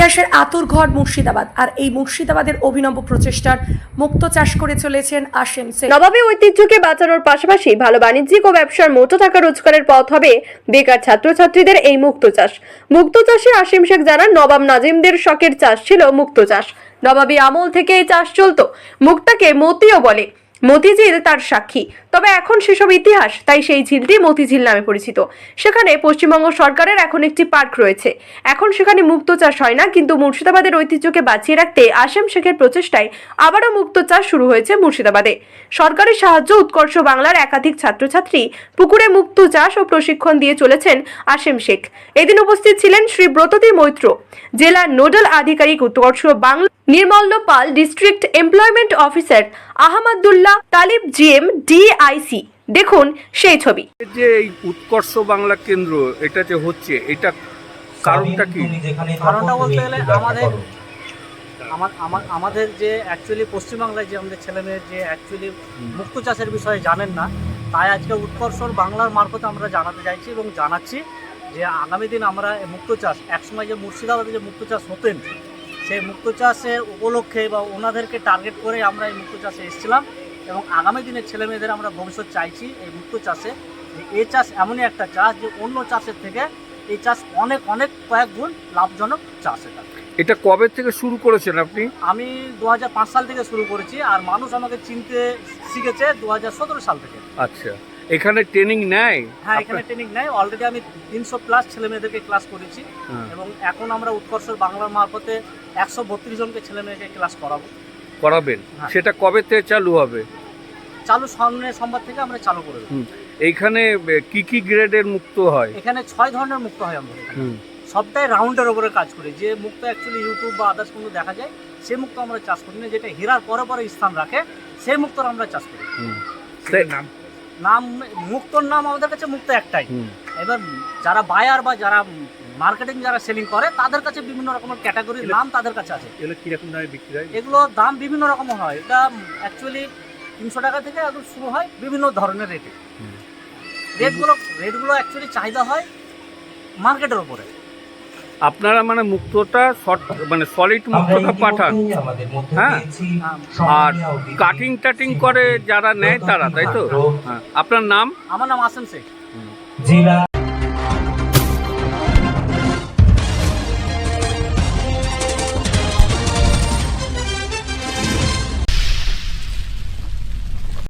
ইতিহাসের আতুরঘর মুর্শিদাবাদ, আর এই মুর্শিদাবাদের অভিনব প্রচেষ্টার মুক্ত চাষ করে চলেছেন আসেম শেখ। নবাবী ঐতিহ্যকে বাঁচানোর পাশাপাশি ভালো বাণিজ্যিক ও ব্যবসার মতো টাকা রোজগারের পথ হবে বেকার ছাত্রছাত্রীদের এই মুক্ত চাষ। মুক্ত চাষে আসেম শেখ জানান, নবাব নাজিমদের শখের চাষ ছিল মুক্ত চাষ। নবাবী আমল থেকে এই চাষ চলতো। মুক্তাকে মতিও বলে, মতিঝিল তার সাক্ষী। তবে এখন সেসব ইতিহাস, তাই সেই ঝিলটি মতিঝিল নামে পরিচিত। সেখানে পশ্চিমবঙ্গ সরকারের এখন একটি পার্ক রয়েছে। এখন সেখানে মুক্ত চাষ হয় না, কিন্তু মুর্শিদাবাদের ঐতিহ্যকে বাঁচিয়ে রাখতে আসেম শেখের প্রচেষ্টায় আবারও মুক্ত চাষ শুরু হয়েছে মুর্শিদাবাদে। সরকারি সাহায্য উৎকর্ষ বাংলার একাধিক ছাত্রছাত্রী পুকুরে মুক্ত চাষ ও প্রশিক্ষণ দিয়ে চলেছেন আসেম শেখ। এদিন উপস্থিত ছিলেন শ্রী ব্রততী মৈত্র, জেলা নোডাল আধিকারিক Utkarsha Bangla, Nirmalya Pal district employment officer, Ahmadullah Talib GM DIC. দেখুন সেই ছবি। যে এই উৎকর্ষ বাংলা কেন্দ্র এটা যে হচ্ছে, এটা কারণটা কি? কারণটা বলতে গেলে আমাদের যে অ্যাকচুয়ালি পশ্চিমবাংলায় যে আমাদের ছেলেমেয়ের যে অ্যাকচুয়ালি মুক্ত চাষের বিষয়ে জানেন না, তাই আজকে উৎকর্ষ বাংলার মারফতে আমরা জানাতে চাইছি এবং জানাচ্ছি যে আগামী দিন আমরা মুক্ত চাষ, একসময় যে মুর্শিদাবাদে যে মুক্ত চাষ হতেন, সেই মুক্ত চাষের উপলক্ষে বা ওনাদেরকে টার্গেট করে আমরা এই মুক্ত চাষে এসেছিলাম এবং আগামী দিনের ছেলেমেয়েদের আমরা ভবিষ্যৎ চাইছি এই মুক্ত চাষে। যে এই চাষ এমনই একটা চাষ যে অন্য চাষের থেকে এই চাষ অনেক অনেক কয়েক গুণ লাভজনক চাষ। এটা কবে থেকে শুরু করেছেন আপনি? আমি 2005 সাল থেকে শুরু করেছি, আর মানুষ আমাকে চিনতে শিখেছে 2017 সাল থেকে। আচ্ছা, এখানে ট্রেনিং নেয়? হ্যাঁ, এখানে ট্রেনিং নেয়। অলরেডি আমি 300+ ছেলেমেয়েদেরকে ক্লাস করেছি এবং এখন আমরা উৎকর্ষ বাংলার মারফতে 132 জনকে ছেলেমেয়েকে ক্লাস করাবেন। সেটা কবে থেকে চালু হবে? চালু সামনের সোমবার থেকে আমরা চালু করে দেবো। এইখানে কি কি গ্রেডের মুক্ত হয়? এখানে 6 ধরনের মুক্ত হয় আমাদের এখানে। সবটাই রাউন্ডের উপরে কাজ করে। যে মুক্ত অ্যাকচুয়ালি ইউটিউব বা আদার্স কোনো দেখা যায়, সেই মুক্ত আমরা চাষ করি না। যেটা হীরার পরে পরে স্থান রাখে, সেই মুক্তর আমরা চাষ করি। নাম মুক্তর নাম আমাদের কাছে মুক্ত একটাই। এবার যারা বায়ার বা যারা মার্কেটিং, যারা সেলিং করে, তাদের কাছে বিভিন্ন রকমের ক্যাটাগরির নাম তাদের কাছে আছে। এগুলো কিরকম দামে বিক্রি হয়? এগুলো দাম বিভিন্ন রকম হয়। এটা অ্যাকচুয়ালি 300 টাকা থেকে এখন শুরু হয় বিভিন্ন ধরনের রেটে। রেটগুলো অ্যাকচুয়ালি চাহিদা হয় মার্কেটের উপরে। আপনারা মানে মুক্তটা মানে সলিড মুক্তটা পাঠান, হ্যাঁ, আর কাটিং করে যারা নেয় তারা, তাই তো? হ্যাঁ, আপনার নাম? আমার নাম আসেম শেখ।